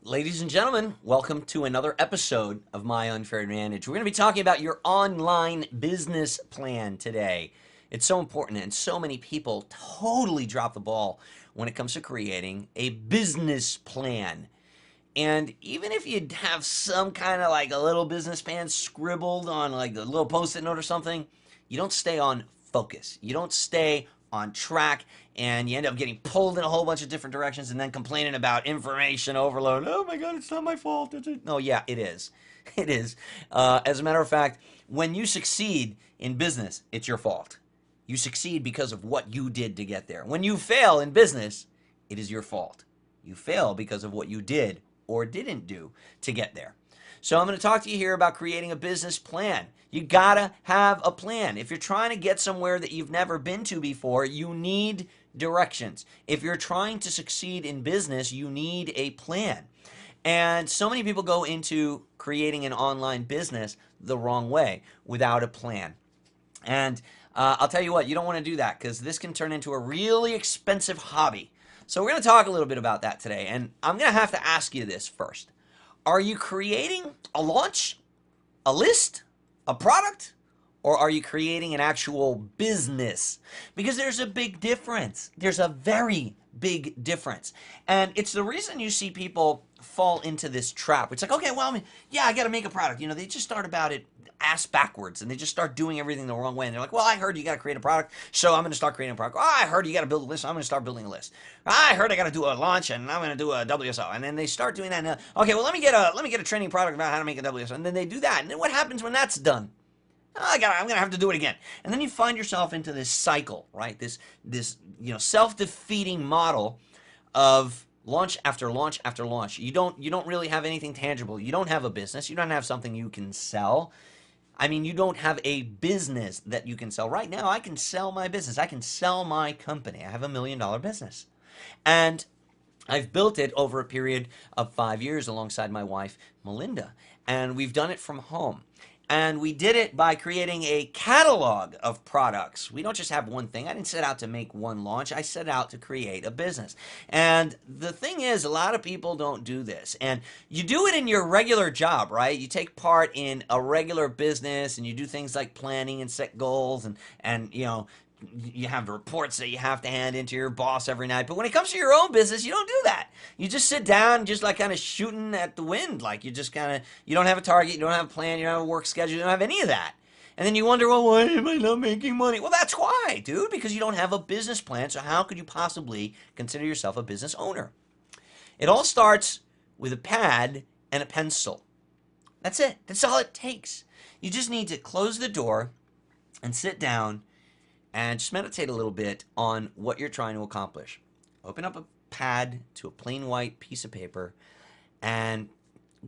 Ladies and gentlemen, welcome to another episode of My Unfair Advantage. We're going to be talking about your online business plan today. It's so important, and so many people totally drop the ball when it comes to creating a business plan. And even if you have some kind of like a little business plan scribbled on like a little post-it note or something, you don't stay on focus. You don't stay on track, and you end up getting pulled in a whole bunch of different directions and then complaining about information overload. Oh my God, it's not my fault. No, yeah, it is. It is. As a matter of fact, when you succeed in business, it's your fault. You succeed because of what you did to get there. When you fail in business, it is your fault. You fail because of what you did or didn't do to get there. So I'm going to talk to you here about creating a business plan. You gotta have a plan. If you're trying to get somewhere that you've never been to before, you need directions. If you're trying to succeed in business, you need a plan. And so many people go into creating an online business the wrong way without a plan. And I'll tell you what, you don't want to do that because this can turn into a really expensive hobby. So we're going to talk a little bit about that today. And I'm going to have to ask you this first. Are you creating a launch, a list, a product, or are you creating an actual business? Because there's a big difference. There's a very big difference. And it's the reason you see people fall into this trap. It's like, okay, well, I mean, yeah, I got to make a product. They just start about it ass backwards and they just start doing everything the wrong way. And they're like, well, I heard you got to create a product, so I'm going to start creating a product. Oh, I heard you got to build a list, so I'm going to start building a list. I heard I got to do a launch and I'm going to do a WSO. And then they start doing that. And, okay, well, let me get a training product about how to make a WSO. And then they do that. And then what happens when that's done? I'm gonna have to do it again, and then you find yourself into this cycle, right? This self-defeating model of launch after launch after launch. You don't really have anything tangible. You don't have a business. You don't have something you can sell. I mean, you don't have a business that you can sell. Right now, I can sell my business. I can sell my company. I have $1 million business, and I've built it over a period of 5 years alongside my wife, Melinda, and we've done it from home. And we did it by creating a catalog of products. We don't just have one thing. I didn't set out to make one launch. I set out to create a business. And the thing is, a lot of people don't do this. And you do it in your regular job, right? You take part in a regular business and you do things like planning and set goals and you have reports that you have to hand into your boss every night. But when it comes to your own business, you don't do that. You just sit down, just like kind of shooting at the wind. Like you don't have a target, you don't have a plan, you don't have a work schedule, you don't have any of that. And then you wonder, well, why am I not making money? Well, that's why, dude, because you don't have a business plan. So how could you possibly consider yourself a business owner? It all starts with a pad and a pencil. That's it. That's all it takes. You just need to close the door and sit down and just meditate a little bit on what you're trying to accomplish. Open up a pad to a plain white piece of paper and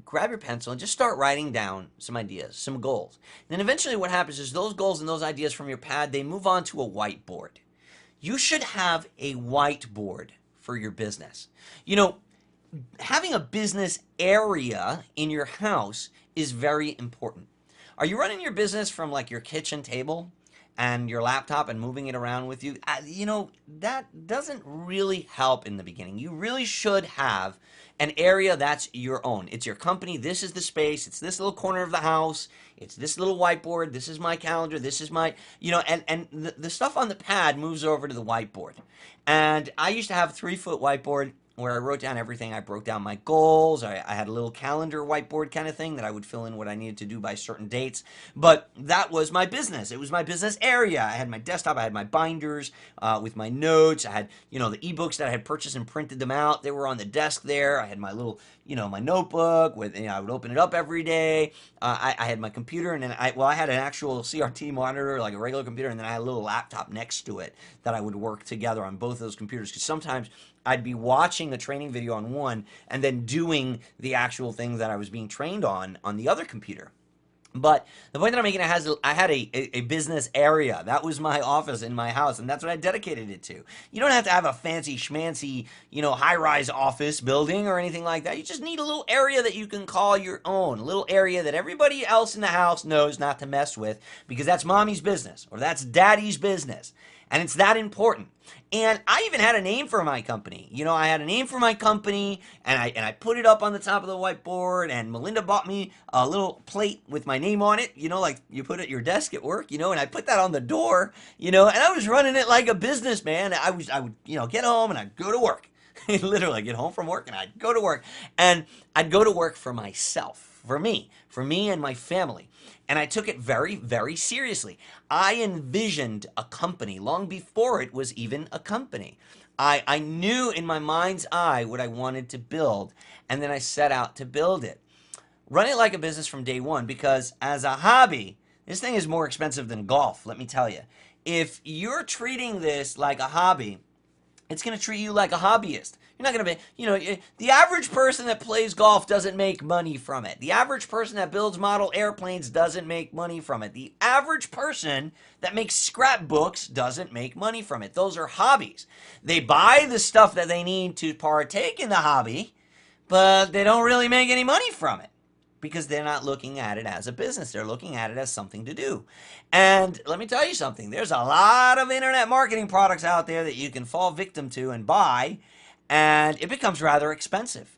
grab your pencil and just start writing down some ideas, some goals. And then eventually what happens is those goals and those ideas from your pad, they move on to a whiteboard. You should have a whiteboard for your business. Having a business area in your house is very important. Are you running your business from like your kitchen table and your laptop and moving it around with you? That doesn't really help in the beginning. You really should have an area that's your own. It's your company. This is the space. It's this little corner of the house. It's this little whiteboard. This is my calendar. This is my, and the stuff on the pad moves over to the whiteboard. And I used to have a 3-foot whiteboard where I wrote down everything. I broke down my goals. I had a little calendar whiteboard kind of thing that I would fill in what I needed to do by certain dates. But that was my business. It was my business area. I had my desktop. I had my binders with my notes. I had, the ebooks that I had purchased and printed them out. They were on the desk there. I had my little, my notebook with, I would open it up every day. I had my computer, and then I had an actual CRT monitor, like a regular computer, and then I had a little laptop next to it that I would work together on both of those computers, because sometimes I'd be watching a training video on one and then doing the actual thing that I was being trained on the other computer. But the point that I'm making, I had a business area. That was my office in my house, and that's what I dedicated it to. You don't have to have a fancy schmancy, high-rise office building or anything like that. You just need a little area that you can call your own, a little area that everybody else in the house knows not to mess with, because that's mommy's business or that's daddy's business. And it's that important. And I even had a name for my company. You know, I had a name for my company, and I put it up on the top of the whiteboard, and Melinda bought me a little plate with my name on it, you know, like you put at your desk at work, you know, and I put that on the door, you know, and I was running it like a business, man. I would, you know, get home and I'd go to work. Literally, I'd get home from work and I'd go to work. And I'd go to work for myself, for me and my family. And I took it very, very seriously. I envisioned a company long before it was even a company. I knew in my mind's eye what I wanted to build, and then I set out to build it. Run it like a business from day one, because as a hobby, this thing is more expensive than golf, let me tell you. If you're treating this like a hobby, it's going to treat you like a hobbyist. You're not going to be, you know, the average person that plays golf doesn't make money from it. The average person that builds model airplanes doesn't make money from it. The average person that makes scrapbooks doesn't make money from it. Those are hobbies. They buy the stuff that they need to partake in the hobby, but they don't really make any money from it, because they're not looking at it as a business. They're looking at it as something to do. And let me tell you something. There's a lot of internet marketing products out there that you can fall victim to and buy, and it becomes rather expensive.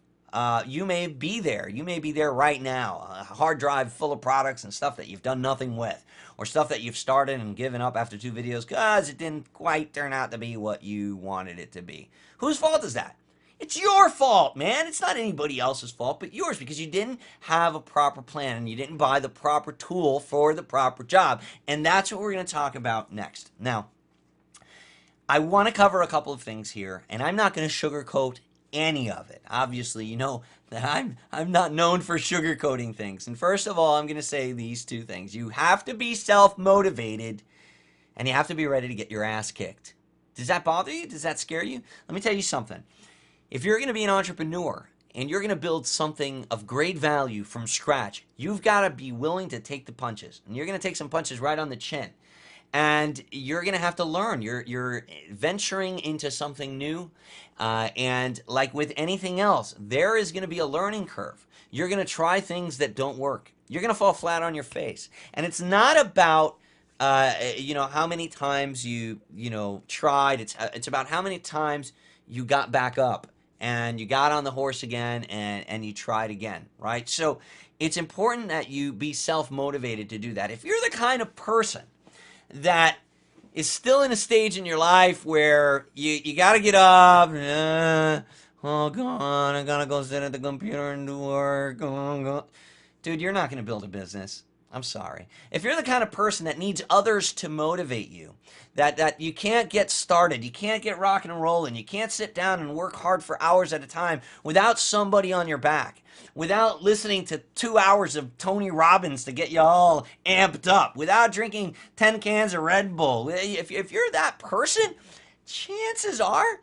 You may be there. You may be there right now. A hard drive full of products and stuff that you've done nothing with, or stuff that you've started and given up after 2 videos because it didn't quite turn out to be what you wanted it to be. Whose fault is that? It's your fault, man. It's not anybody else's fault but yours, because you didn't have a proper plan and you didn't buy the proper tool for the proper job. And that's what we're going to talk about next. Now, I want to cover a couple of things here, and I'm not going to sugarcoat any of it. Obviously, you know that I'm not known for sugarcoating things. And first of all, I'm going to say these 2 things. You have to be self-motivated, and you have to be ready to get your ass kicked. Does that bother you? Does that scare you? Let me tell you something. If you're going to be an entrepreneur and you're going to build something of great value from scratch, you've got to be willing to take the punches. And you're going to take some punches right on the chin. And you're going to have to learn. You're venturing into something new. And like with anything else, there is going to be a learning curve. You're going to try things that don't work. You're going to fall flat on your face. And it's not about you know, how many times you tried. It's about how many times you got back up and you got on the horse again and you tried again, right? So it's important that you be self-motivated to do that. If you're the kind of person that is still in a stage in your life where you got to get up, oh God, I got to go sit at the computer and do work, dude, you're not going to build a business. I'm sorry. If you're the kind of person that needs others to motivate you, that you can't get started, you can't get rocking and rolling, you can't sit down and work hard for hours at a time without somebody on your back, without listening to 2 hours of Tony Robbins to get you all amped up, without drinking 10 cans of Red Bull, if you're that person, chances are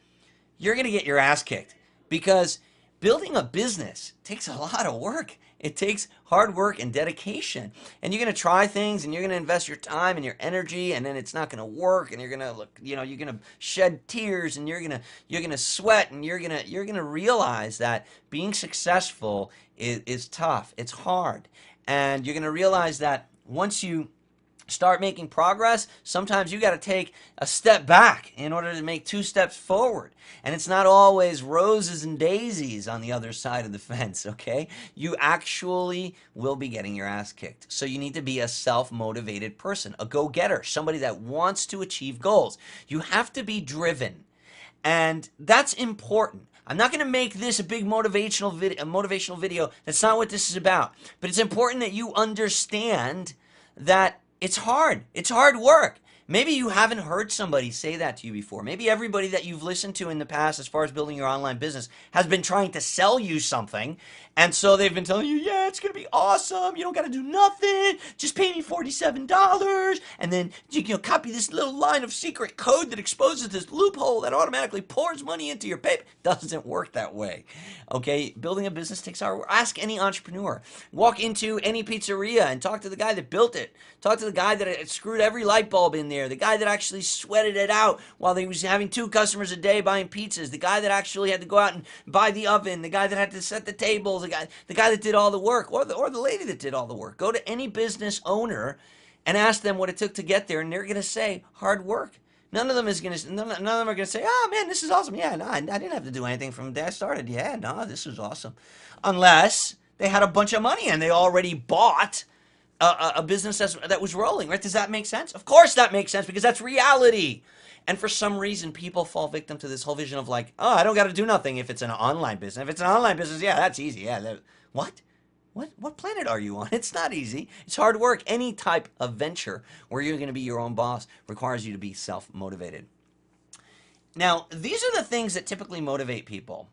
you're going to get your ass kicked, because building a business takes a lot of work. It takes hard work and dedication. And you're going to try things and you're going to invest your time and your energy, and then it's not going to work, and you're going to look, you know, you're going to shed tears, and you're going to sweat, and you're going to realize that being successful is tough. It's hard. And you're going to realize that once you start making progress, sometimes you got to take a step back in order to make 2 steps forward. And it's not always roses and daisies on the other side of the fence, okay? You actually will be getting your ass kicked. So you need to be a self-motivated person, a go-getter, somebody that wants to achieve goals. You have to be driven. And that's important. I'm not going to make this a big motivational video. That's not what this is about. But it's important that you understand that it's hard. It's hard work. Maybe you haven't heard somebody say that to you before. Maybe everybody that you've listened to in the past as far as building your online business has been trying to sell you something. And so they've been telling you, yeah, it's going to be awesome. You don't got to do nothing. Just pay me $47. And then you copy this little line of secret code that exposes this loophole that automatically pours money into your PayPal. Doesn't work that way. Okay, building a business takes hard work. Ask any entrepreneur. Walk into any pizzeria and talk to the guy that built it. Talk to the guy that had screwed every light bulb in there. The guy that actually sweated it out while he was having 2 customers a day buying pizzas. The guy that actually had to go out and buy the oven. The guy that had to set the tables. The guy that did all the work, or the lady that did all the work. Go to any business owner and ask them what it took to get there, and they're going to say hard work. None of them is gonna. None of them are gonna say, "Oh man, this is awesome." Yeah, no, I didn't have to do anything from the day I started. Yeah, no, this is awesome. Unless they had a bunch of money and they already bought a business that was rolling. Right? Does that make sense? Of course, that makes sense because that's reality. And for some reason, people fall victim to this whole vision of like, "Oh, I don't got to do nothing if it's an online business. If it's an online business, yeah, that's easy. Yeah, what? What planet are you on? It's not easy. It's hard work. Any type of venture where you're going to be your own boss requires you to be self-motivated. Now, these are the things that typically motivate people.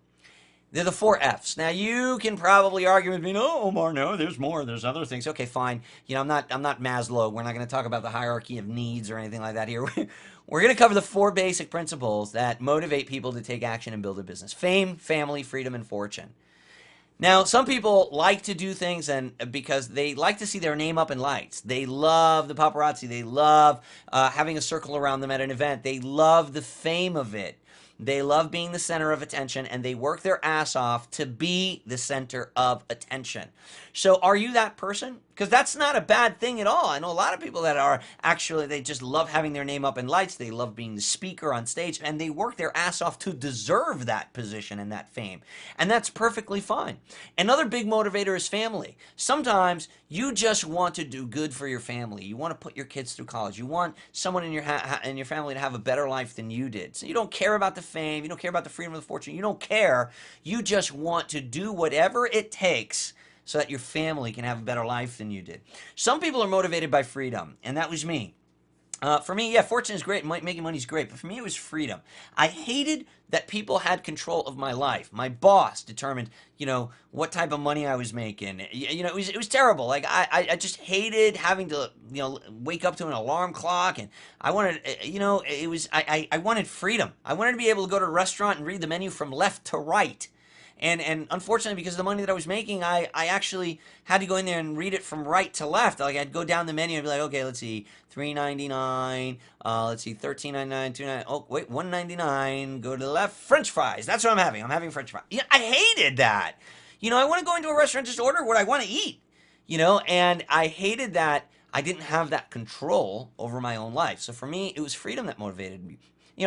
They're the four F's. Now, you can probably argue with me, no, Omar, no, there's more. There's other things. Okay, fine. I'm not Maslow. We're not going to talk about the hierarchy of needs or anything like that here. We're going to cover the four basic principles that motivate people to take action and build a business: fame, family, freedom, and fortune. Now, some people like to do things and because they like to see their name up in lights. They love the paparazzi. They love having a circle around them at an event. They love the fame of it. They love being the center of attention, and they work their ass off to be the center of attention. So are you that person? Because that's not a bad thing at all. I know a lot of people that are actually, they just love having their name up in lights. They love being the speaker on stage, and they work their ass off to deserve that position and that fame. And that's perfectly fine. Another big motivator is family. Sometimes you just want to do good for your family. You want to put your kids through college. You want someone in your family to have a better life than you did. So you don't care about the fame. You don't care about the freedom of the fortune. You don't care. You just want to do whatever it takes so that your family can have a better life than you did. Some people are motivated by freedom, and that was me. For me, yeah, fortune is great, making money is great, but for me it was freedom. I hated that people had control of my life. My boss determined, what type of money I was making. It was terrible. Like I just hated having to, wake up to an alarm clock, and I wanted, I wanted freedom. I wanted to be able to go to a restaurant and read the menu from left to right. And unfortunately, because of the money that I was making, I actually had to go in there and read it from right to left. Like I'd go down the menu and be like, okay, let's see, $3.99. Let's see, $13.99, $2.99. Oh wait, $1.99. Go to the left, French fries. That's what I'm having. I'm having French fries. Yeah, I hated that. I want to go into a restaurant, just order what I want to eat. And I hated that I didn't have that control over my own life. So for me, it was freedom that motivated me.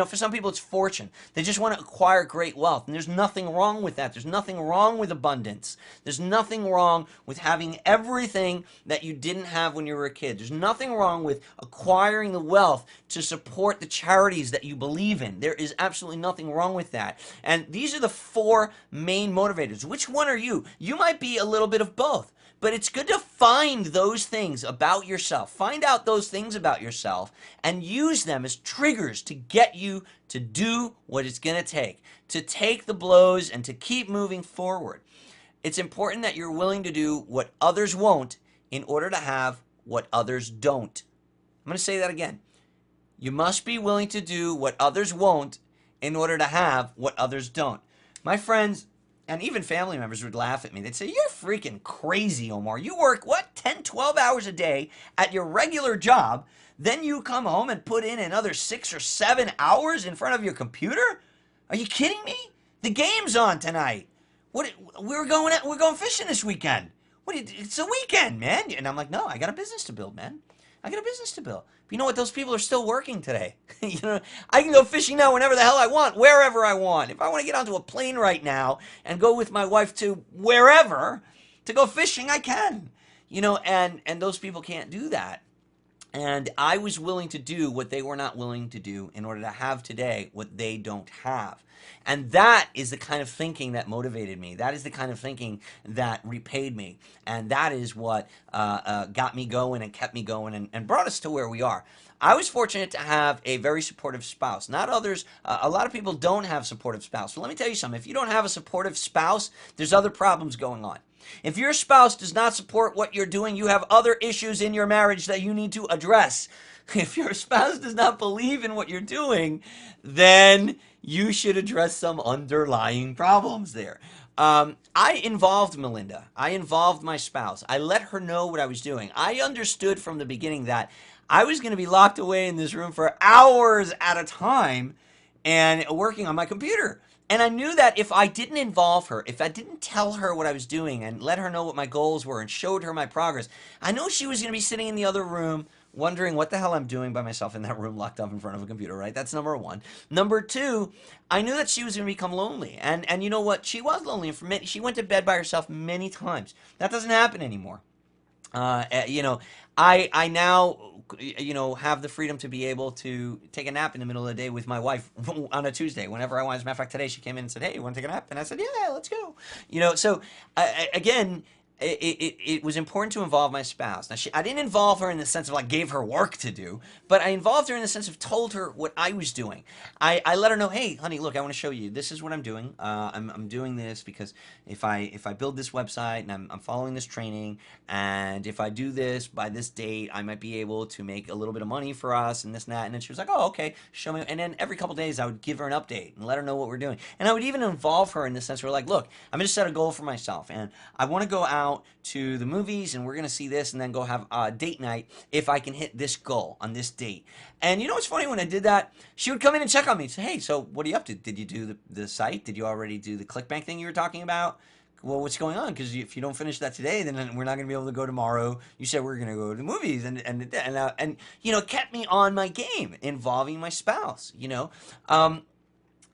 For some people, it's fortune. They just want to acquire great wealth. And there's nothing wrong with that. There's nothing wrong with abundance. There's nothing wrong with having everything that you didn't have when you were a kid. There's nothing wrong with acquiring the wealth to support the charities that you believe in. There is absolutely nothing wrong with that. And these are the four main motivators. Which one are you? You might be a little bit of both. But it's good to find those things about yourself. Find out those things about yourself and use them as triggers to get you to do what it's going to take the blows and to keep moving forward. It's important that you're willing to do what others won't in order to have what others don't. I'm going to say that again. You must be willing to do what others won't in order to have what others don't. My friends, and even family members would laugh at me. They'd say, you're freaking crazy, Omar. You work, 10, 12 hours a day at your regular job. Then you come home and put in another 6 or 7 hours in front of your computer? Are you kidding me? The game's on tonight. We're going fishing this weekend. It's a weekend, man. And I'm like, no, I got a business to build, man. I got a business to build. But you know what? Those people are still working today. I can go fishing now whenever the hell I want, wherever I want. If I want to get onto a plane right now and go with my wife to wherever to go fishing, I can. And those people can't do that. And I was willing to do what they were not willing to do in order to have today what they don't have. And that is the kind of thinking that motivated me. That is the kind of thinking that repaid me. And that is what got me going and kept me going and brought us to where we are. I was fortunate to have a very supportive spouse. Not others. A lot of people don't have supportive spouse. So let me tell you something. If you don't have a supportive spouse, there's other problems going on. If your spouse does not support what you're doing, you have other issues in your marriage that you need to address. If your spouse does not believe in what you're doing, then you should address some underlying problems there. I involved Melinda. I involved my spouse. I let her know what I was doing. I understood from the beginning that I was going to be locked away in this room for hours at a time and working on my computer. And I knew that if I didn't involve her, if I didn't tell her what I was doing and let her know what my goals were and showed her my progress, I know she was going to be sitting in the other room wondering what the hell I'm doing by myself in that room locked up in front of a computer, right? That's number one. Number two, I knew that she was going to become lonely. And you know what? She was lonely. And she went to bed by herself many times. That doesn't happen anymore. You know, I now, you know, have the freedom to be able to take a nap in the middle of the day with my wife on a Tuesday whenever I want. As a matter of fact, today she came in and said, "Hey, you want to take a nap?" And I said, "Yeah, let's go." You know, so again, it was important to involve my spouse. Now, I didn't involve her in the sense of like gave her work to do, but I involved her in the sense of told her what I was doing. I let her know, hey, honey, look, I want to show you. This is what I'm doing. I'm doing this because if I build this website and I'm following this training, and if I do this by this date, I might be able to make a little bit of money for us and this and that. And then she was like, oh, okay, show me. And then every couple days I would give her an update and let her know what we're doing. And I would even involve her in the sense where like, look, I'm going to set a goal for myself, and I want to go out to the movies and we're going to see this and then go have a date night if I can hit this goal on this date. And you know what's funny? When I did that, she would come in and check on me and say, hey, so what are you up to? Did you do the site? Did you already do the ClickBank thing you were talking about? Well, what's going on? Because if you don't finish that today, then we're not going to be able to go tomorrow. You said we're going to go to the movies, and you know, kept me on my game, involving my spouse. You know,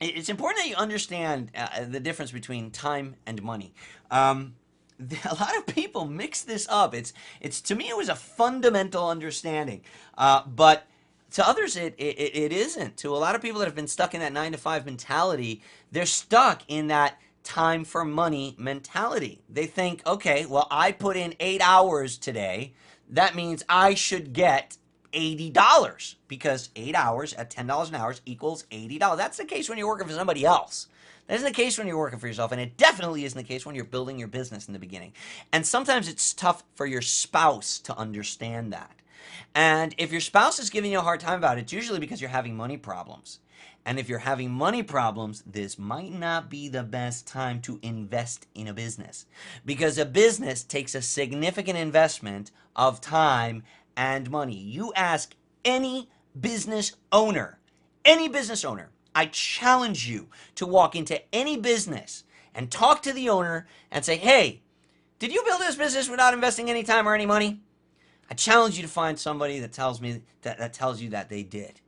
it's important that you understand the difference between time and money. A lot of people mix this up. It's to me it was a fundamental understanding, but to others it isn't. To a lot of people that have been stuck in that 9 to 5 mentality, they're stuck in that time for money mentality. They think, okay, well, I put in 8 hours today. That means I should get $80 because 8 hours at $10 an hour equals $80. That's the case when you're working for somebody else. That isn't the case when you're working for yourself, and it definitely isn't the case when you're building your business in the beginning. And sometimes it's tough for your spouse to understand that. And if your spouse is giving you a hard time about it, it's usually because you're having money problems. And if you're having money problems, this might not be the best time to invest in a business, because a business takes a significant investment of time and money. You ask any business owner, I challenge you to walk into any business and talk to the owner and say, hey, did you build this business without investing any time or any money? I challenge you to find somebody that tells me that tells you that they did.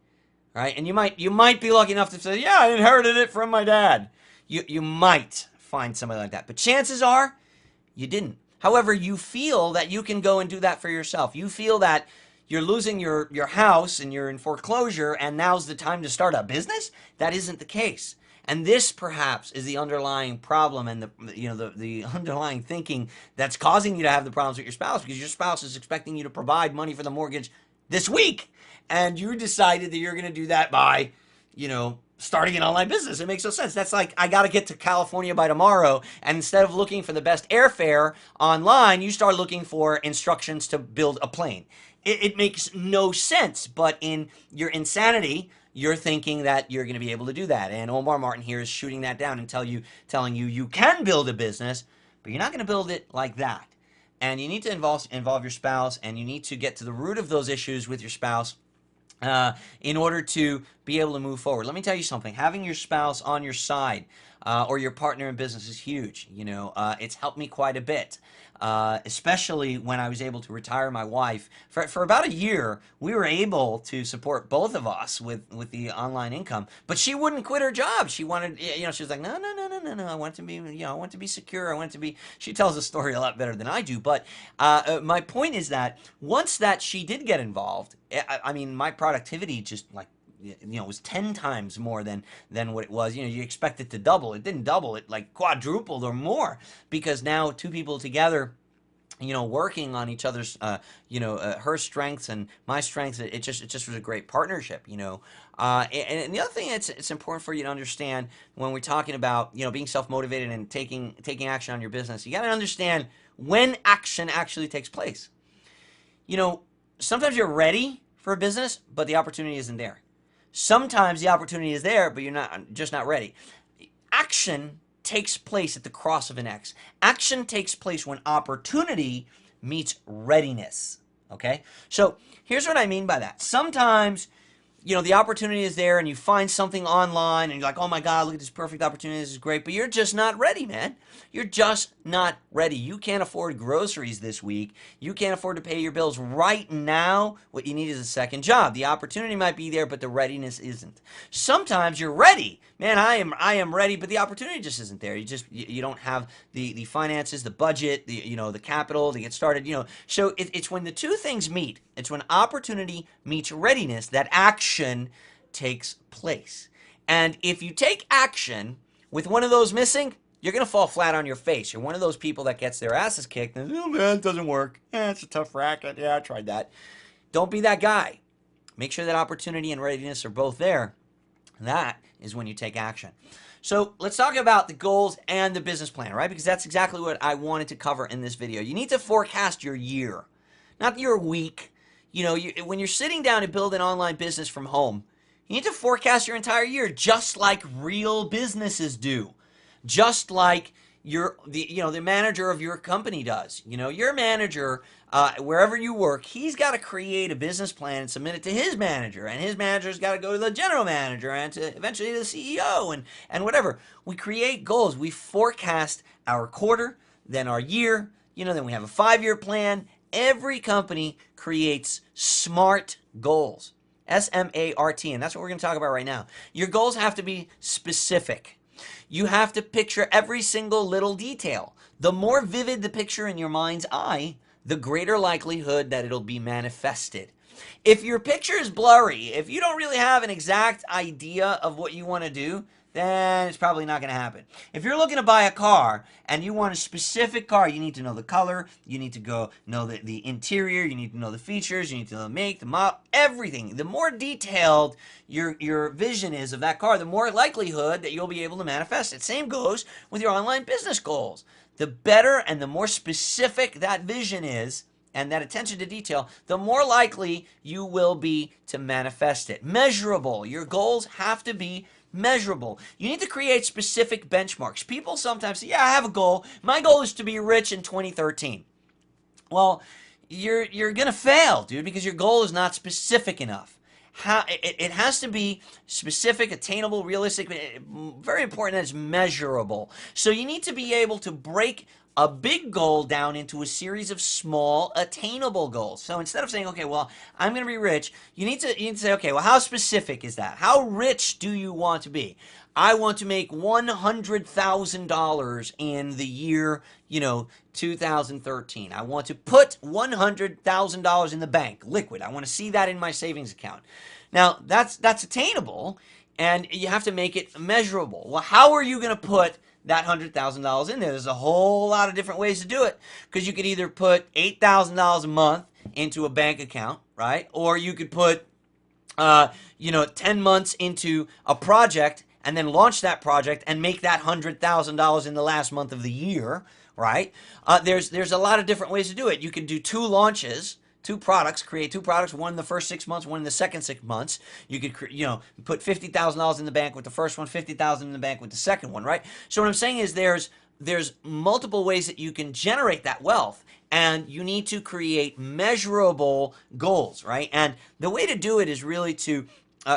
All right? And you might be lucky enough to say, yeah, I inherited it from my dad. You might find somebody like that. But chances are you didn't. However, you feel that you can go and do that for yourself. You feel that you're losing your house and you're in foreclosure and now's the time to start a business. That isn't the case. And this perhaps is the underlying problem and the underlying thinking that's causing you to have the problems with your spouse, because your spouse is expecting you to provide money for the mortgage this week. And you decided that you're going to do that by, starting an online business. It makes no sense. That's like, I got to get to California by tomorrow. And instead of looking for the best airfare online, you start looking for instructions to build a plane. It makes no sense. But in your insanity, you're thinking that you're going to be able to do that. And Omar Martin here is shooting that down and telling you you can build a business, but you're not going to build it like that. And you need to involve your spouse, and you need to get to the root of those issues with your spouse in order to be able to move forward. Let me tell you something. Having your spouse on your side or your partner in business is huge. It's helped me quite a bit, especially when I was able to retire my wife. For about a year, we were able to support both of us with the online income, but she wouldn't quit her job. She wanted, she was like, no, I want to be, I want to be secure. I want to be, she tells the story a lot better than I do. But my point is that once that she did get involved, I mean, my productivity just it was 10 times more than what it was. You expect it to double. It didn't double. It like quadrupled or more, because now two people together, working on each other's, her strengths and my strengths, it just was a great partnership, and the other thing it's important for you to understand when we're talking about, being self-motivated and taking action on your business, you got to understand when action actually takes place. Sometimes you're ready for a business, but the opportunity isn't there. Sometimes the opportunity is there, but you're not ready. Action takes place at the cross of an X. Action takes place when opportunity meets readiness. Okay? So here's what I mean by that. Sometimes the opportunity is there and you find something online and you're like, oh my God, look at this perfect opportunity. This is great. But you're just not ready, man. You're just not ready. You can't afford groceries this week. You can't afford to pay your bills right now. What you need is a second job. The opportunity might be there, but the readiness isn't. Sometimes you're ready. Man, I am ready, but the opportunity just isn't there. You don't have the finances, the budget, the capital to get started. So it's when the two things meet. It's when opportunity meets readiness that action takes place. And if you take action with one of those missing, you're going to fall flat on your face. You're one of those people that gets their asses kicked and, oh man, it doesn't work. It's a tough racket. Yeah, I tried that. Don't be that guy. Make sure that opportunity and readiness are both there. That is when you take action. So let's talk about the goals and the business plan, right? Because that's exactly what I wanted to cover in this video. You need to forecast your year, not your week. When you're sitting down to build an online business from home, you need to forecast your entire year just like real businesses do. Just like the manager of your company does. Your manager, wherever you work, he's got to create a business plan and submit it to his manager, and his manager's got to go to the general manager and to eventually to the CEO and whatever. We create goals. We forecast our quarter, then our year. Then we have a 5-year plan. Every company creates SMART goals. SMART, and that's what we're going to talk about right now. Your goals have to be specific. You have to picture every single little detail. The more vivid the picture in your mind's eye, the greater likelihood that it'll be manifested. If your picture is blurry, if you don't really have an exact idea of what you want to do, then it's probably not going to happen. If you're looking to buy a car and you want a specific car, you need to know the color, you need to go know the interior, you need to know the features, you need to know the make, the model, everything. The more detailed your vision is of that car, the more likelihood that you'll be able to manifest it. Same goes with your online business goals. The better and the more specific that vision is, and that attention to detail, the more likely you will be to manifest it. Measurable. Your goals have to be measurable. You need to create specific benchmarks. People sometimes say, yeah, I have a goal. My goal is to be rich in 2013. Well, you're going to fail, dude, because your goal is not specific enough. It has to be specific, attainable, realistic, very important that it's measurable. So you need to be able to break a big goal down into a series of small, attainable goals. So instead of saying, okay, well, I'm going to be rich, you need to say, okay, well, how specific is that? How rich do you want to be? I want to make $100,000 in the year, 2013. I want to put $100,000 in the bank, liquid. I want to see that in my savings account. Now, that's attainable, and you have to make it measurable. Well, how are you going to put that $100,000 in there? There's a whole lot of different ways to do it, because you could either put $8,000 a month into a bank account, right? Or you could put, 10 months into a project and then launch that project and make that $100,000 in the last month of the year, right? There's a lot of different ways to do it. You can do 2 launches, 2 products, create 2 products, one in the first 6 months, one in the second 6 months. You could, put $50,000 in the bank with the first one, $50,000 in the bank with the second one, right? So what I'm saying is there's multiple ways that you can generate that wealth, and you need to create measurable goals, right? And the way to do it is really to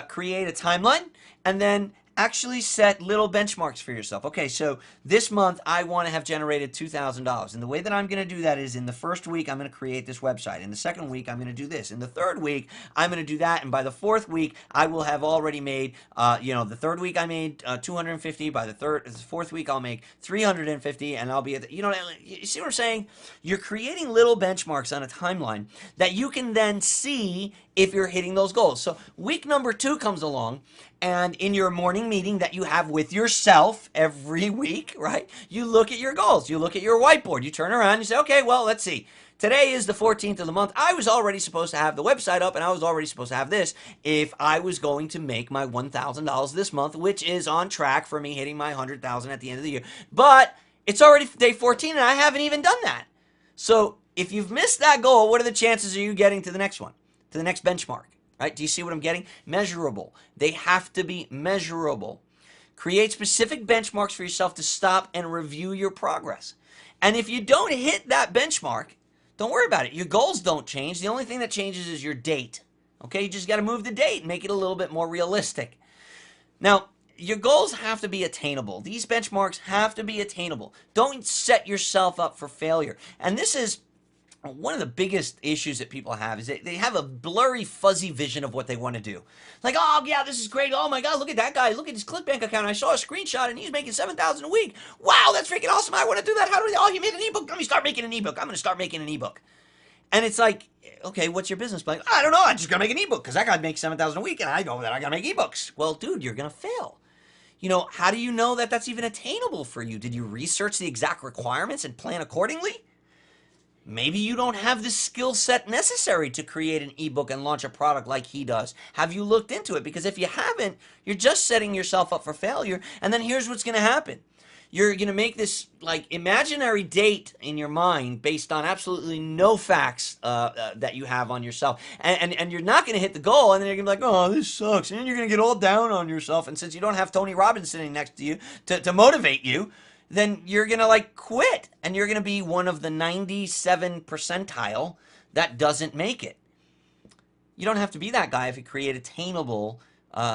create a timeline and then actually set little benchmarks for yourself. Okay, so this month I want to have generated $2,000. And the way that I'm going to do that is in the first week, I'm going to create this website. In the second week, I'm going to do this. In the third week, I'm going to do that. And by the fourth week, I will have already made, the third week I made 250. By the fourth week, I'll make 350. And I'll be at you see what I'm saying? You're creating little benchmarks on a timeline that you can then see if you're hitting those goals. So week number 2 comes along, and in your morning meeting that you have with yourself every week, right? You look at your goals. You look at your whiteboard. You turn around and you say, okay, well, let's see. Today is the 14th of the month. I was already supposed to have the website up, and I was already supposed to have this if I was going to make my $1,000 this month, which is on track for me hitting my $100,000 at the end of the year. But it's already day 14, and I haven't even done that. So if you've missed that goal, what are the chances of you getting to the next one, to the next benchmark? Right? Do you see what I'm getting? Measurable. They have to be measurable. Create specific benchmarks for yourself to stop and review your progress. And if you don't hit that benchmark, don't worry about it. Your goals don't change. The only thing that changes is your date. Okay, you just got to move the date and make it a little bit more realistic. Now, your goals have to be attainable. These benchmarks have to be attainable. Don't set yourself up for failure. And this is one of the biggest issues that people have is they have a blurry, fuzzy vision of what they want to do. Like, oh yeah, this is great. Oh my God, look at that guy. Look at his ClickBank account. I saw a screenshot and he's making $7,000 a week. Wow, that's freaking awesome. I want to do that. How do we? Oh, he made an ebook. Let me start making an ebook. I'm going to start making an ebook. And it's like, okay, what's your business plan? I don't know. I'm just going to make an ebook because that guy makes $7,000 a week and I know that I got to make ebooks. Well, dude, you're going to fail. You know, how do you know that that's even attainable for you? Did you research the exact requirements and plan accordingly? Maybe you don't have the skill set necessary to create an ebook and launch a product like he does. Have you looked into it? Because if you haven't, you're just setting yourself up for failure. And then here's what's going to happen. You're going to make this like imaginary date in your mind based on absolutely no facts that you have on yourself. And you're not going to hit the goal. And then you're going to be like, oh, this sucks. And then you're going to get all down on yourself. And since you don't have Tony Robbins sitting next to you to motivate you, then you're going to like quit. And you're going to be one of the 97 percentile that doesn't make it. You don't have to be that guy if you create attainable,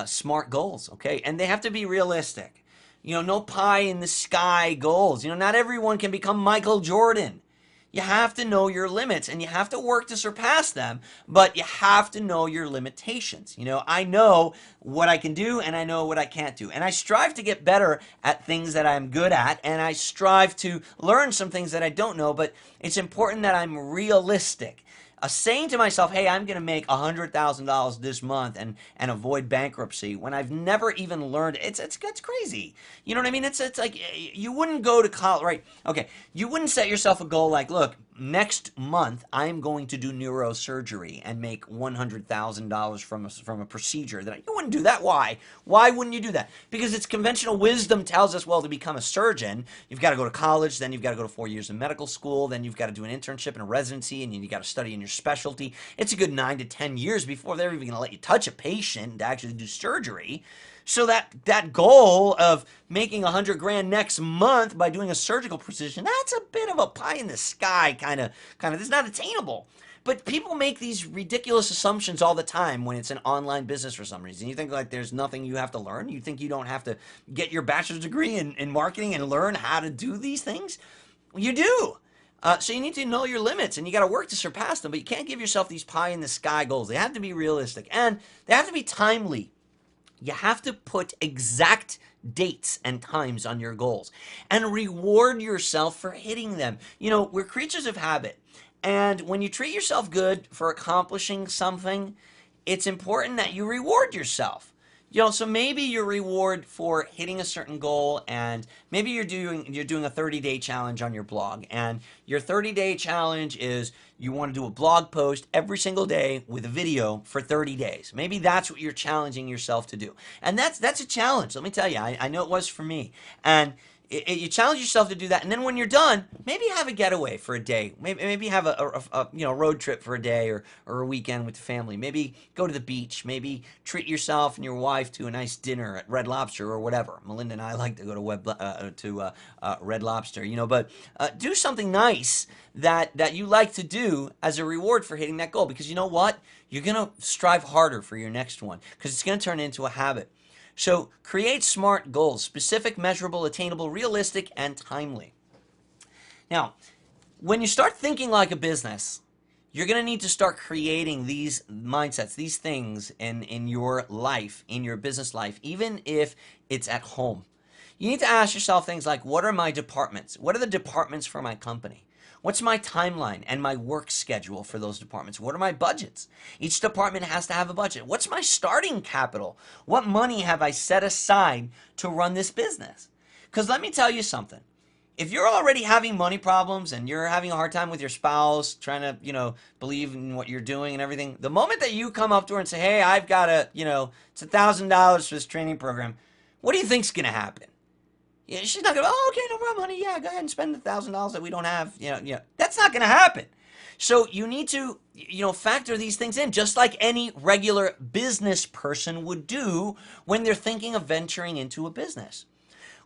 smart goals, okay? And they have to be realistic. You know, no pie in the sky goals. You know, not everyone can become Michael Jordan. You have to know your limits and you have to work to surpass them, but you have to know your limitations. You know, I know what I can do and I know what I can't do. And I strive to get better at things that I'm good at, and I strive to learn some things that I don't know, but it's important that I'm realistic. Saying to myself, hey, I'm going to make $100,000 this month and avoid bankruptcy when I've never even learned, it's crazy. You know what I mean? It's like you wouldn't go to college, right? Okay, you wouldn't set yourself a goal like, look, next month I'm going to do neurosurgery and make $100,000 from a procedure. You wouldn't do that. Why? Why wouldn't you do that? Because it's conventional wisdom tells us, well, to become a surgeon, you've got to go to college, then you've got to go to 4 years of medical school, then you've got to do an internship and a residency, and you got to study in your specialty. It's a good 9 to 10 years before they're even going to let you touch a patient to actually do surgery. So that goal of making $100,000 next month by doing a surgical precision, that's a bit of a pie in the sky kind of. It's not attainable. But people make these ridiculous assumptions all the time when it's an online business for some reason. You think like there's nothing you have to learn. You think you don't have to get your bachelor's degree in marketing and learn how to do these things. You do. So you need to know your limits and you got to work to surpass them. But you can't give yourself these pie in the sky goals. They have to be realistic and they have to be timely. You have to put exact dates and times on your goals and reward yourself for hitting them. You know, we're creatures of habit. And when you treat yourself good for accomplishing something, it's important that you reward yourself. You know, so maybe your reward for hitting a certain goal, and maybe you're doing a 30-day challenge on your blog, and your 30-day challenge is you want to do a blog post every single day with a video for 30 days. Maybe that's what you're challenging yourself to do. And that's a challenge. Let me tell you, I know it was for me. And you challenge yourself to do that, and then when you're done, maybe have a getaway for a day. Maybe have a road trip for a day or a weekend with the family. Maybe go to the beach. Maybe treat yourself and your wife to a nice dinner at Red Lobster or whatever. Melinda and I like to go to Red Lobster, you know. But do something nice that you like to do as a reward for hitting that goal, because you know what? You're gonna strive harder for your next one because it's gonna turn into a habit. So create SMART goals: specific, measurable, attainable, realistic, and timely. Now, when you start thinking like a business, you're going to need to start creating these mindsets, these things in your life, in your business life, even if it's at home. You need to ask yourself things like, what are my departments? What are the departments for my company? What's my timeline and my work schedule for those departments? What are my budgets? Each department has to have a budget. What's my starting capital? What money have I set aside to run this business? Because let me tell you something. If you're already having money problems and you're having a hard time with your spouse, trying to, believe in what you're doing and everything, the moment that you come up to her and say, hey, I've got it's $1,000 for this training program, what do you think's going to happen? Yeah, she's not going to, oh, okay, no problem, honey. Yeah, go ahead and spend the $1,000 that we don't have. That's not going to happen. So you need to, factor these things in, just like any regular business person would do when they're thinking of venturing into a business.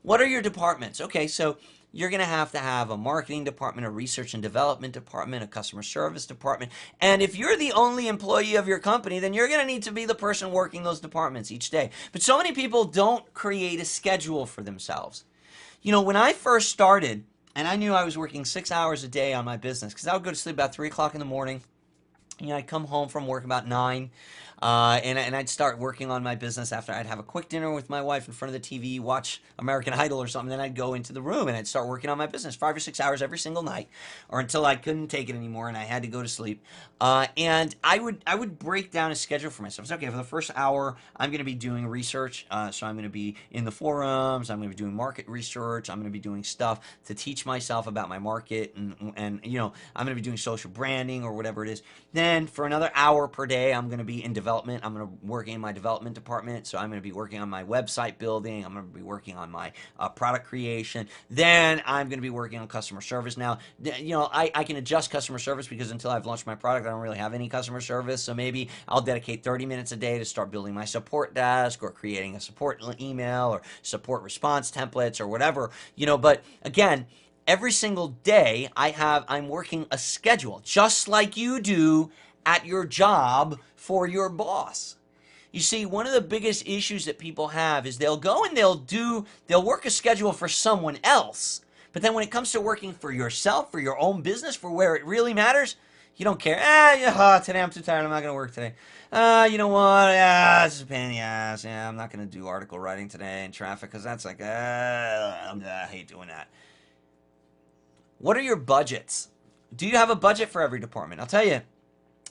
What are your departments? Okay, so you're going to have a marketing department, a research and development department, a customer service department. And if you're the only employee of your company, then you're going to need to be the person working those departments each day. But so many people don't create a schedule for themselves. You know, when I first started, and I knew I was working 6 hours a day on my business, because I would go to sleep about 3 o'clock in the morning. You know, I'd come home from work about 9, and I'd start working on my business after I'd have a quick dinner with my wife in front of the TV, watch American Idol or something. Then I'd go into the room and I'd start working on my business 5 or 6 hours every single night, or until I couldn't take it anymore and I had to go to sleep. And I would break down a schedule for myself. So, okay, for the first hour, I'm going to be doing research. So I'm going to be in the forums. I'm going to be doing market research. I'm going to be doing stuff to teach myself about my market, and you know, I'm going to be doing social branding or whatever it is. Then for another hour per day, I'm going to be in development. I'm going to work in my development department. So I'm going to be working on my website building. I'm going to be working on my product creation. Then I'm going to be working on customer service. Now, you know, I can adjust customer service because until I've launched my product, I don't really have any customer service. So maybe I'll dedicate 30 minutes a day to start building my support desk or creating a support email or support response templates or whatever, you know. But again, every single day I'm working a schedule, just like you do at your job for your boss. You see, one of the biggest issues that people have is they'll go and they'll work a schedule for someone else. But then when it comes to working for yourself, for your own business, for where it really matters, you don't care. Today I'm too tired. I'm not going to work today. You know what? This is a pain in the ass. Yeah, I'm not going to do article writing today in traffic because that's like, I hate doing that. What are your budgets? Do you have a budget for every department? I'll tell you,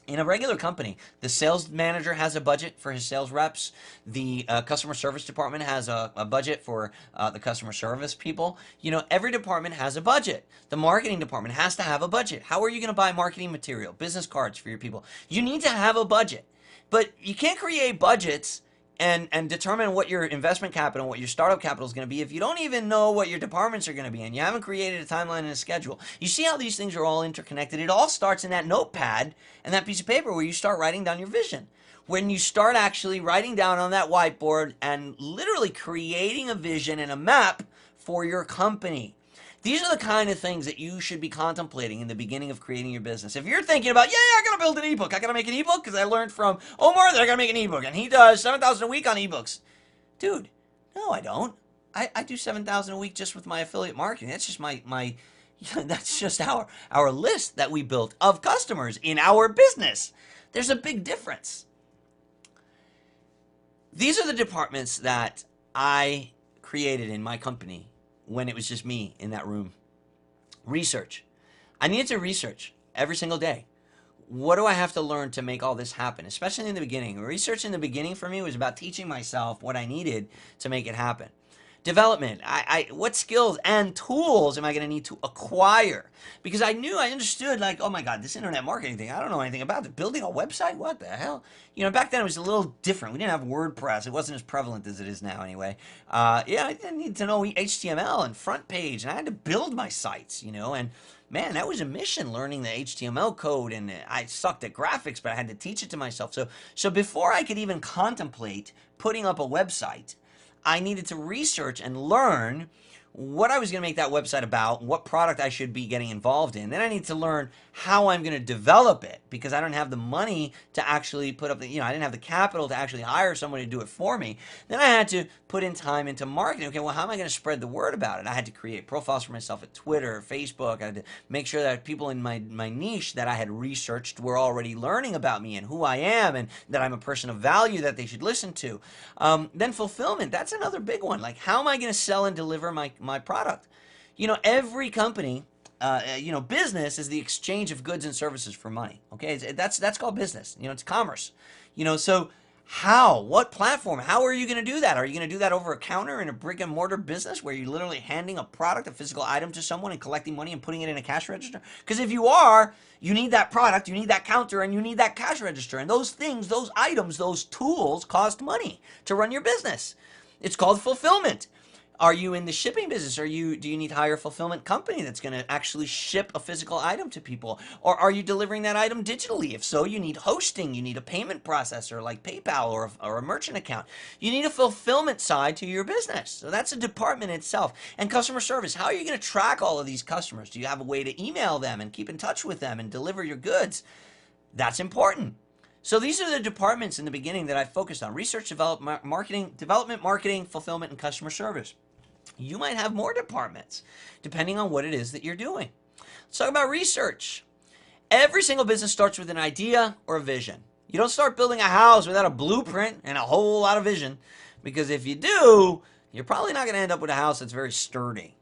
in a regular company, the sales manager has a budget for his sales reps. The customer service department has a budget for the customer service people. You know, every department has a budget. The marketing department has to have a budget. How are you going to buy marketing material, business cards for your people? You need to have a budget. But you can't create budgets and determine what your investment capital, what your startup capital is going to be if you don't even know what your departments are going to be and you haven't created a timeline and a schedule. You see how these things are all interconnected? It all starts in that notepad and that piece of paper where you start writing down your vision. When you start actually writing down on that whiteboard and literally creating a vision and a map for your company. These are the kind of things that you should be contemplating in the beginning of creating your business. If you're thinking about, I got to build an ebook. I got to make an ebook because I learned from Omar that I got to make an ebook. And he does 7,000 a week on ebooks. Dude, no, I don't. I do 7,000 a week just with my affiliate marketing. That's just that's just our list that we built of customers in our business. There's a big difference. These are the departments that I created in my company when it was just me in that room. Research. I needed to research every single day. What do I have to learn to make all this happen? Especially in the beginning. Research in the beginning for me was about teaching myself what I needed to make it happen. Development. What skills and tools am I going to need to acquire? Because I understood, like, oh my God, this internet marketing thing, I don't know anything about it. Building a website? What the hell? You know, back then it was a little different. We didn't have WordPress. It wasn't as prevalent as it is now anyway. I didn't need to know HTML and front page, and I had to build my sites, you know, and man, that was a mission, learning the HTML code, and I sucked at graphics, but I had to teach it to myself. So before I could even contemplate putting up a website, I needed to research and learn what I was going to make that website about, what product I should be getting involved in. Then I need to learn how I'm going to develop it because I don't have the money to actually put up I didn't have the capital to actually hire someone to do it for me. Then I had to put in time into marketing. Okay, well, how am I going to spread the word about it? I had to create profiles for myself at Twitter, Facebook. I had to make sure that people in my niche that I had researched were already learning about me and who I am and that I'm a person of value that they should listen to. Then fulfillment, that's another big one. Like, how am I going to sell and deliver my product? You know, every company, business is the exchange of goods and services for money. Okay, that's called business. You know, it's commerce. You know, so what platform? How are you going to do that? Are you going to do that over a counter in a brick and mortar business where you're literally handing a product, a physical item to someone and collecting money and putting it in a cash register? Because if you are, you need that product, you need that counter, and you need that cash register. And those things, those items, those tools cost money to run your business. It's called fulfillment. Are you in the shipping business? Do you need to hire a fulfillment company that's going to actually ship a physical item to people? Or are you delivering that item digitally? If so, you need hosting, you need a payment processor like PayPal or a merchant account. You need a fulfillment side to your business. So that's a department itself. And customer service, how are you going to track all of these customers? Do you have a way to email them and keep in touch with them and deliver your goods? That's important. So these are the departments in the beginning that I focused on: research, development, marketing, fulfillment, and customer service. You might have more departments depending on what it is that you're doing. Let's talk about research. Every single business starts with an idea or a vision. You don't start building a house without a blueprint and a whole lot of vision, because if you do, you're probably not going to end up with a house that's very sturdy.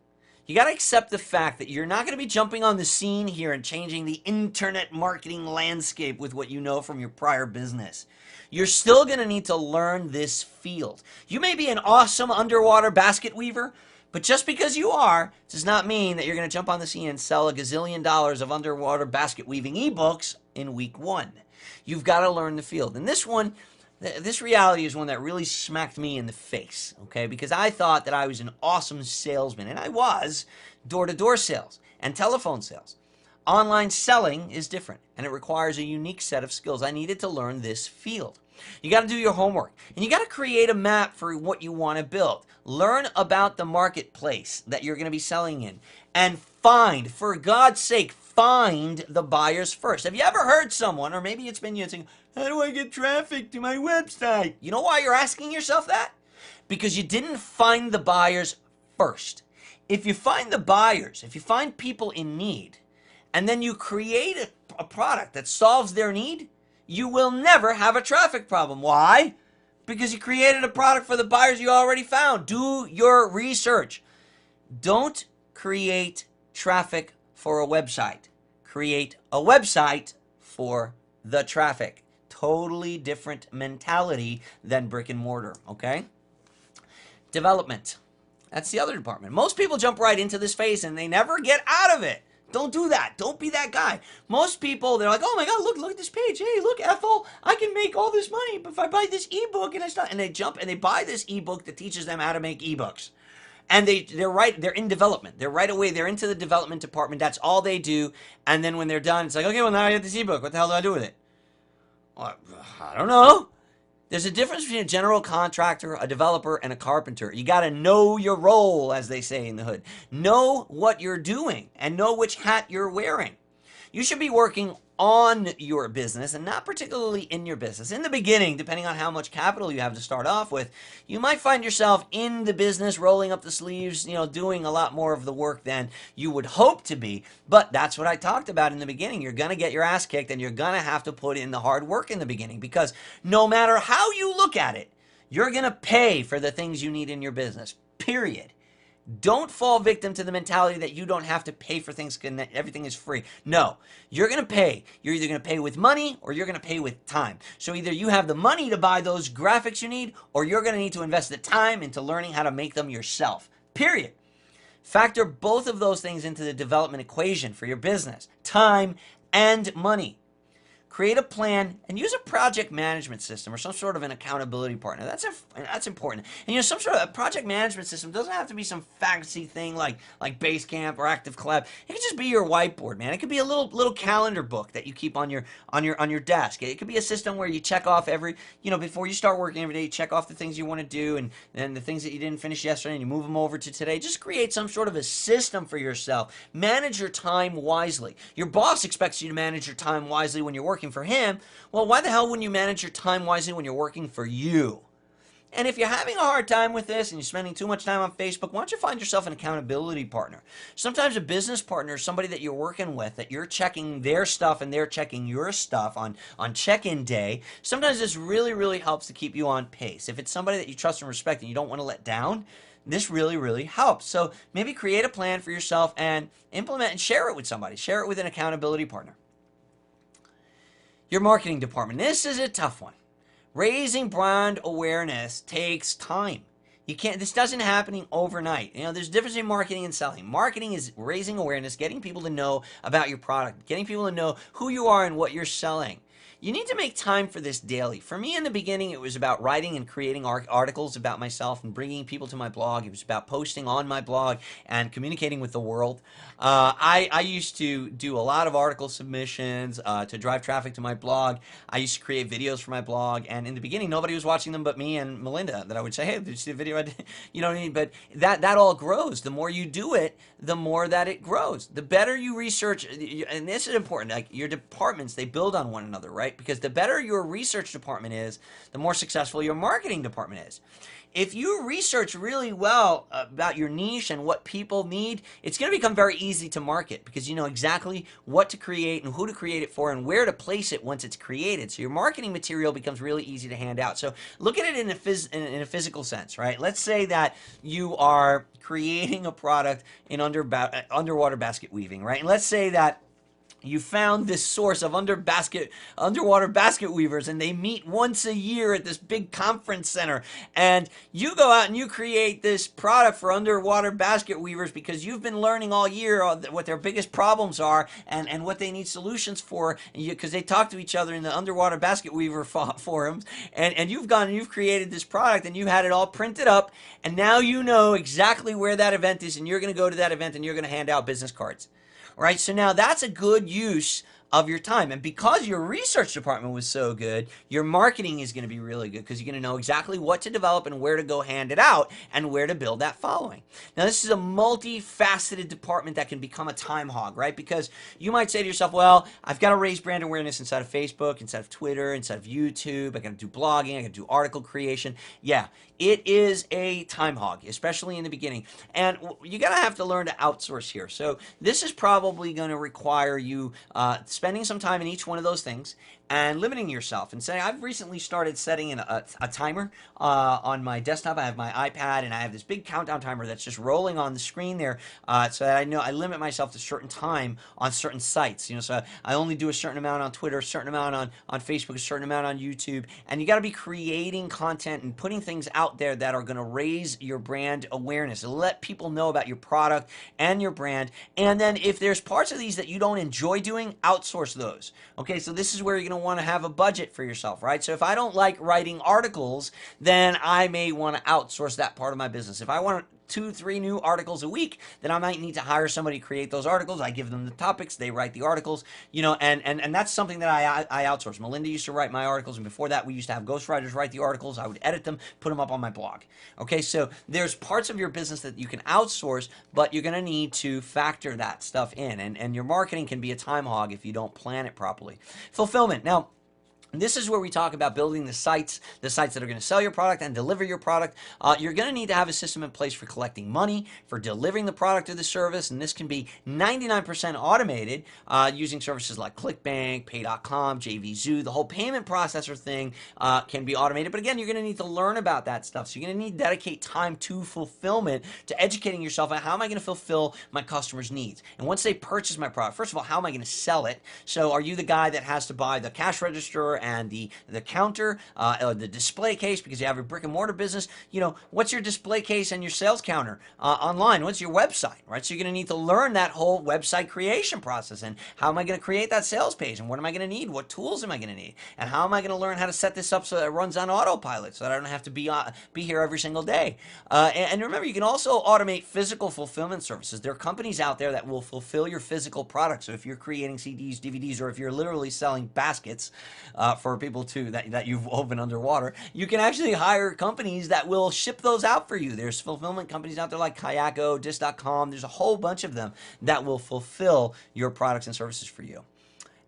You got to accept the fact that you're not going to be jumping on the scene here and changing the internet marketing landscape with what you know from your prior business. You're still going to need to learn this field. You may be an awesome underwater basket weaver, but just because you are does not mean that you're going to jump on the scene and sell a gazillion dollars of underwater basket weaving ebooks in week one. You've got to learn the field. And this reality is one that really smacked me in the face, okay? Because I thought that I was an awesome salesman, and I was. Door-to-door sales and telephone sales. Online selling is different, and it requires a unique set of skills. I needed to learn this field. You got to do your homework, and you got to create a map for what you want to build. Learn about the marketplace that you're going to be selling in, and find, for God's sake, find the buyers first. Have you ever heard someone, or maybe it's been you, saying, how do I get traffic to my website? You know why you're asking yourself that? Because you didn't find the buyers first. If you find the buyers, if you find people in need, and then you create a product that solves their need, you will never have a traffic problem. Why? Because you created a product for the buyers you already found. Do your research. Don't create traffic for a website. Create a website for the traffic. Totally different mentality than brick and mortar, okay? Development. That's the other department. Most people jump right into this phase and they never get out of it. Don't do that. Don't be that guy. Most people, they're like, oh my God, look at this page. Hey, look, Ethel, I can make all this money if I buy this ebook and it's not. And they jump and they buy this ebook that teaches them how to make ebooks. And they're in development. They're right away, they're into the development department. That's all they do. And then when they're done, it's like, okay, well, now I have this ebook. What the hell do I do with it? Well, I don't know. There's a difference between a general contractor, a developer, and a carpenter. You got to know your role, as they say in the hood. Know what you're doing and know which hat you're wearing. You should be working on your business and not particularly in your business. In the beginning, depending on how much capital you have to start off with, you might find yourself in the business, rolling up the sleeves, doing a lot more of the work than you would hope to be. But that's what I talked about in the beginning. You're going to get your ass kicked and you're going to have to put in the hard work in the beginning, because no matter how you look at it, you're going to pay for the things you need in your business, period. Don't fall victim to the mentality that you don't have to pay for things and that everything is free. No, you're going to pay. You're either going to pay with money or you're going to pay with time. So either you have the money to buy those graphics you need, or you're going to need to invest the time into learning how to make them yourself. Period. Factor both of those things into the development equation for your business: time and money. Create a plan and use a project management system or some sort of an accountability partner. That's important. And some sort of a project management system doesn't have to be some fancy thing like Basecamp or ActiveCollab. It could just be your whiteboard, man. It could be a little calendar book that you keep on your desk. It could be a system where you check off before you start working every day, you check off the things you want to do and then the things that you didn't finish yesterday and you move them over to today. Just create some sort of a system for yourself. Manage your time wisely. Your boss expects you to manage your time wisely when you're working for him. Well, why the hell wouldn't you manage your time wisely when you're working for you? And if you're having a hard time with this and you're spending too much time on Facebook, why don't you find yourself an accountability partner? Sometimes a business partner is somebody that you're working with, that you're checking their stuff and they're checking your stuff on check-in day. Sometimes this really, really helps to keep you on pace. If it's somebody that you trust and respect and you don't want to let down, this really, really helps. So maybe create a plan for yourself and implement and share it with somebody. Share it with an accountability partner. Your marketing department. This is a tough one. Raising brand awareness takes time. This doesn't happen overnight. There's a difference in marketing and selling. Marketing is raising awareness, getting people to know about your product, getting people to know who you are and what you're selling. You need to make time for this daily. For me in the beginning, it was about writing and creating articles about myself and bringing people to my blog. It was about posting on my blog and communicating with the world. I used to do a lot of article submissions to drive traffic to my blog. I used to create videos for my blog, and in the beginning, nobody was watching them but me and Melinda. That I would say, "Hey, did you see the video I did?" You know what I mean? But that all grows. The more you do it, the more that it grows. The better you research, and this is important. Like your departments, they build on one another, right? Because the better your research department is, the more successful your marketing department is. If you research really well about your niche and what people need, it's going to become very easy to market because you know exactly what to create and who to create it for and where to place it once it's created. So your marketing material becomes really easy to hand out. So look at it in a physical sense, right? Let's say that you are creating a product in underwater basket weaving, right? And let's say that you found this source of underwater basket weavers, and they meet once a year at this big conference center, and you go out and you create this product for underwater basket weavers because you've been learning all year what their biggest problems are and what they need solutions for, because they talk to each other in the underwater basket weaver forums, and you've gone and you've created this product and you had it all printed up, and now you know exactly where that event is, and you're going to go to that event and you're going to hand out business cards. Right, so now that's a good use of your time. And because your research department was so good, your marketing is going to be really good because you're going to know exactly what to develop and where to go hand it out and where to build that following. Now, this is a multifaceted department that can become a time hog, right? Because you might say to yourself, well, I've got to raise brand awareness inside of Facebook, inside of Twitter, inside of YouTube. I got to do blogging. I got to do article creation. Yeah, it is a time hog, especially in the beginning. And you're going to have to learn to outsource here. So this is probably going to require you spending some time in each one of those things and limiting yourself and saying, I've recently started setting a timer on my desktop. I have my iPad and I have this big countdown timer that's just rolling on the screen there so that I know I limit myself to a certain time on certain sites. You know, so I only do a certain amount on Twitter, a certain amount on Facebook, a certain amount on YouTube. And you got to be creating content and putting things out there that are going to raise your brand awareness and let people know about your product and your brand. And then if there's parts of these that you don't enjoy doing, outsource those. Okay, so this is where you're going to want to have a budget for yourself, right? So if I don't like writing articles, then I may want to outsource that part of my business. If I want 2-3 new articles a week, then I might need to hire somebody to create those articles. I give them the topics, they write the articles, you know, and that's something that I outsource. Melinda used to write my articles, and before that we used to have ghostwriters write the articles. I would edit them, put them up on my blog. Okay, so there's parts of your business that you can outsource, but you're going to need to factor that stuff in, and your marketing can be a time hog if you don't plan it properly. Fulfillment. Now, this is where we talk about building the sites that are going to sell your product and deliver your product. You're going to need to have a system in place for collecting money, for delivering the product or the service, and this can be 99% automated using services like ClickBank, Pay.com, JVZoo. The whole payment processor thing can be automated, but again, you're going to need to learn about that stuff. So you're going to need to dedicate time to fulfillment, to educating yourself on how am I going to fulfill my customers' needs. And once they purchase my product, first of all, how am I going to sell it? So are you the guy that has to buy the cash register and the counter, or the display case because you have a brick and mortar business? You know, what's your display case and your sales counter online? What's your website, right? So you're going to need to learn that whole website creation process and how am I going to create that sales page and what am I going to need? What tools am I going to need? And how am I going to learn how to set this up so that it runs on autopilot so that I don't have to be here every single day? And remember, you can also automate physical fulfillment services. There are companies out there that will fulfill your physical product. So if you're creating CDs, DVDs, or if you're literally selling baskets, for people that you've woven underwater, you can actually hire companies that will ship those out for you. There's fulfillment companies out there like Kayako, Dis.com. There's a whole bunch of them that will fulfill your products and services for you.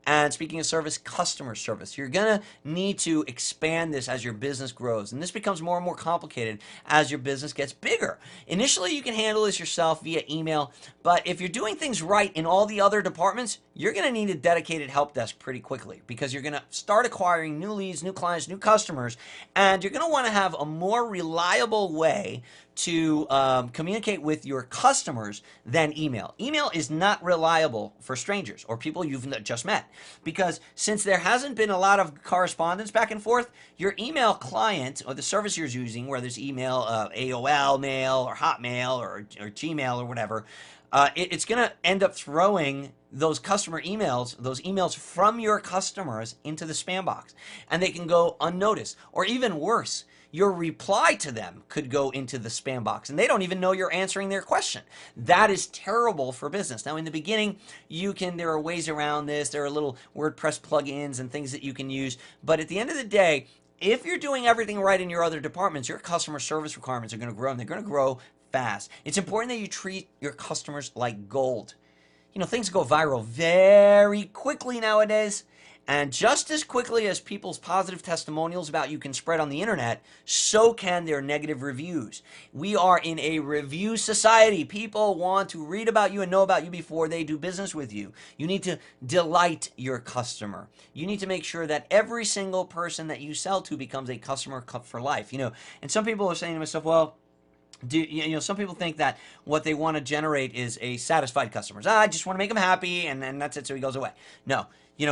And speaking of service, customer service. You're going to need to expand this as your business grows. And this becomes more and more complicated as your business gets bigger. Initially, you can handle this yourself via email. But if you're doing things right in all the other departments, you're going to need a dedicated help desk pretty quickly because you're going to start acquiring new leads, new clients, new customers. And you're going to want to have a more reliable way to communicate with your customers than email. Email is not reliable for strangers or people you've just met because since there hasn't been a lot of correspondence back and forth, your email client or the service you're using, whether it's email, AOL mail or Hotmail or Gmail or whatever, it's going to end up throwing those customer emails, those emails from your customers into the spam box, and they can go unnoticed. Or even worse, your reply to them could go into the spam box and they don't even know you're answering their question. That is terrible for business. Now, in the beginning, there are ways around this. There are little WordPress plugins and things that you can use. But at the end of the day, if you're doing everything right in your other departments, your customer service requirements are going to grow, and they're going to grow fast. It's important that you treat your customers like gold. You know, things go viral very quickly nowadays. And just as quickly as people's positive testimonials about you can spread on the internet, so can their negative reviews. We are in a review society. People want to read about you and know about you before they do business with you. You need to delight your customer. You need to make sure that every single person that you sell to becomes a customer for life. You know, and some people are saying to myself, well, some people think that what they want to generate is a satisfied customer. I just want to make them happy, and then that's it, so he goes away. No, you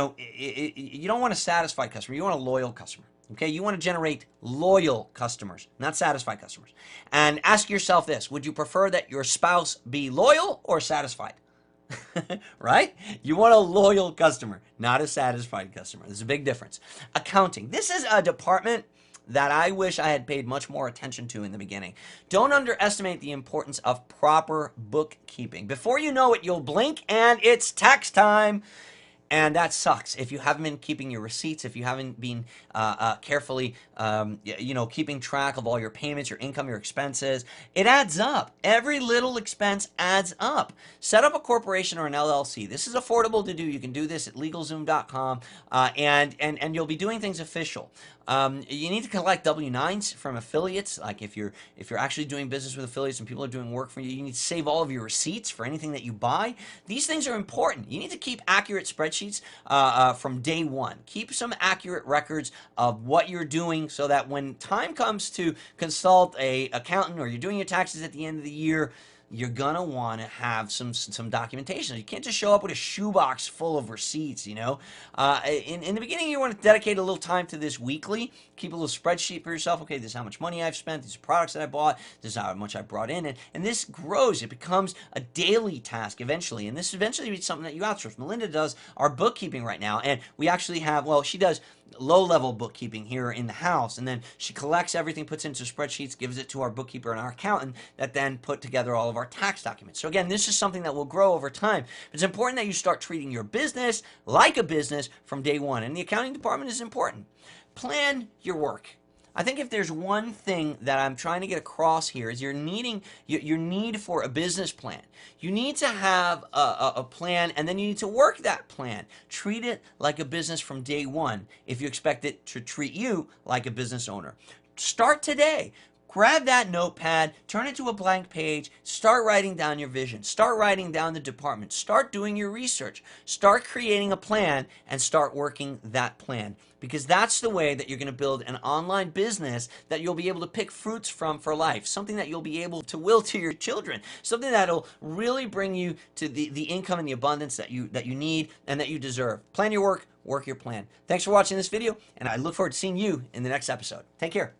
don't want a satisfied customer. You want a loyal customer. Okay, you want to generate loyal customers, not satisfied customers. And ask yourself this: would you prefer that your spouse be loyal or satisfied? Right? You want a loyal customer, not a satisfied customer. There's a big difference. Accounting. This is a department that I wish I had paid much more attention to in the beginning. Don't underestimate the importance of proper bookkeeping. Before you know it, you'll blink and it's tax time. And that sucks. If you haven't been keeping your receipts, if you haven't been carefully, keeping track of all your payments, your income, your expenses, it adds up. Every little expense adds up. Set up a corporation or an LLC. This is affordable to do. You can do this at LegalZoom.com, and you'll be doing things official. You need to collect W-9s from affiliates. Like if you're actually doing business with affiliates and people are doing work for you, you need to save all of your receipts for anything that you buy. These things are important. You need to keep accurate spreadsheets from day one. Keep some accurate records of what you're doing so that when time comes to consult a accountant or you're doing your taxes at the end of the year, you're gonna want to have some documentation. You can't just show up with a shoebox full of receipts, you know. In the beginning, you want to dedicate a little time to this weekly. Keep a little spreadsheet for yourself. Okay, this is how much money I've spent. These are products that I bought. This is how much I brought in. And this grows. It becomes a daily task eventually. And this eventually is something that you outsource. Melinda does our bookkeeping right now. And we actually have, well, she does low-level bookkeeping here in the house, and then she collects everything, puts it into spreadsheets, gives it to our bookkeeper and our accountant that then put together all of our tax documents. So again, this is something that will grow over time. It's important that you start treating your business like a business from day one, and the accounting department is important. Plan your work. I think if there's one thing that I'm trying to get across here is your need for a business plan. You need to have a plan, and then you need to work that plan. Treat it like a business from day one if you expect it to treat you like a business owner. Start today. Grab that notepad, turn it to a blank page, start writing down your vision, start writing down the department, start doing your research, start creating a plan, and start working that plan. Because that's the way that you're going to build an online business that you'll be able to pick fruits from for life, something that you'll be able to will to your children, something that'll really bring you to the income and the abundance that you need and that you deserve. Plan your work, work your plan. Thanks for watching this video, and I look forward to seeing you in the next episode. Take care.